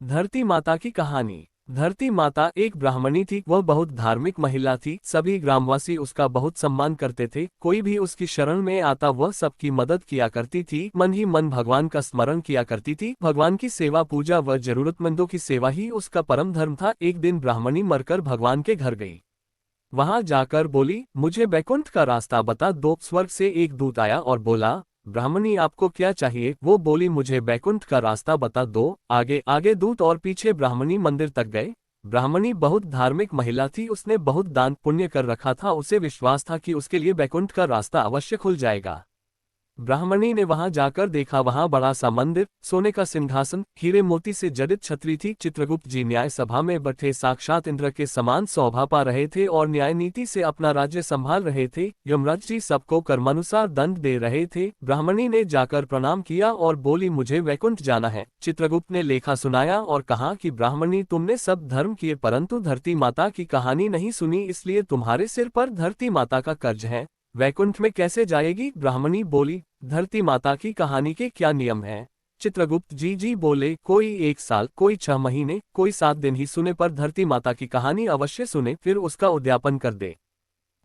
धरती माता की कहानी। धरती माता एक ब्राह्मणी थी। वह बहुत धार्मिक महिला थी। सभी ग्रामवासी उसका बहुत सम्मान करते थे। कोई भी उसकी शरण में आता वह सबकी मदद किया करती थी। मन ही मन भगवान का स्मरण किया करती थी। भगवान की सेवा पूजा व जरूरतमंदों की सेवा ही उसका परम धर्म था। एक दिन ब्राह्मणी मरकर भगवान के घर गई। वहां जाकर बोली, मुझे बैकुंठ का रास्ता बता दो। स्वर्ग से एक दूत आया और बोला, ब्राह्मणी आपको क्या चाहिए? वो बोली, मुझे बैकुंठ का रास्ता बता दो। आगे आगे दूत और पीछे ब्राह्मणी मंदिर तक गए। ब्राह्मणी बहुत धार्मिक महिला थी। उसने बहुत दान पुण्य कर रखा था। उसे विश्वास था कि उसके लिए बैकुंठ का रास्ता अवश्य खुल जाएगा। ब्राह्मणी ने वहां जाकर देखा, वहां बड़ा सा मंदिर, सोने का सिंहासन, हीरे मोती से जड़ित छतरी थी। चित्रगुप्त जी न्याय सभा में बैठे साक्षात इंद्र के समान शोभा पा रहे थे और न्याय नीति से अपना राज्य संभाल रहे थे। यमराज जी सबको कर्मानुसार दंड दे रहे थे। ब्राह्मणी ने जाकर प्रणाम किया और बोली, मुझे वैकुंठ जाना है। चित्रगुप्त ने लेखा सुनाया और कहा कि ब्राह्मणी, तुमने सब धर्म किए परंतु धरती माता की कहानी नहीं सुनी, इसलिए तुम्हारे सिर पर धरती माता का कर्ज है। वैकुंठ में कैसे जाएगी? ब्राह्मणी बोली, धरती माता की कहानी के क्या नियम हैं? चित्रगुप्त जी बोले, कोई 1 साल, कोई 6 महीने, कोई 7 दिन ही सुने, पर धरती माता की कहानी अवश्य सुने, फिर उसका उद्यापन कर दे।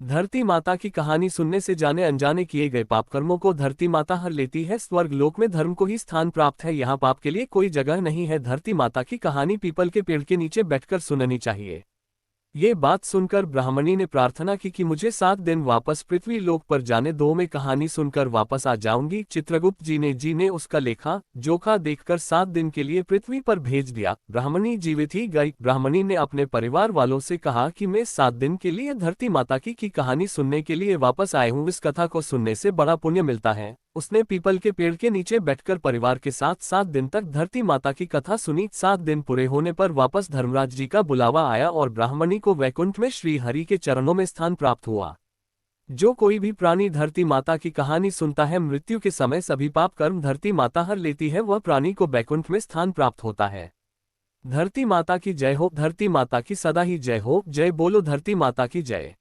धरती माता की कहानी सुनने से जाने अनजाने किए गए पाप कर्मों को धरती माता हर लेती है। स्वर्ग लोक में धर्म को ही स्थान प्राप्त है। यहाँ पाप के लिए कोई जगह नहीं है। धरती माता की कहानी पीपल के पेड़ के नीचे बैठकर सुननी चाहिए। ये बात सुनकर ब्राह्मणी ने प्रार्थना की कि मुझे 7 दिन वापस पृथ्वी लोक पर जाने दो, मैं कहानी सुनकर वापस आ जाऊंगी। चित्रगुप्त जी ने उसका लेखा जोखा देखकर 7 दिन के लिए पृथ्वी पर भेज दिया। ब्राह्मणी जीवित ही गई। ब्राह्मणी ने अपने परिवार वालों से कहा कि मैं 7 दिन के लिए धरती माता की कहानी सुनने के लिए वापस आए हूँ। इस कथा को सुनने से बड़ा पुण्य मिलता है। उसने पीपल के पेड़ के नीचे बैठकर परिवार के साथ 7 दिन तक धरती माता की कथा सुनी। 7 दिन पूरे होने पर वापस धर्मराज जी का बुलावा आया और ब्राह्मणी को वैकुंठ में श्री हरि के चरणों में स्थान प्राप्त हुआ। जो कोई भी प्राणी धरती माता की कहानी सुनता है, मृत्यु के समय सभी पाप कर्म धरती माता हर लेती है। वह प्राणी को वैकुंठ में स्थान प्राप्त होता है। धरती माता की जय हो। धरती माता की सदा ही जय हो। जय बोलो धरती माता की जय।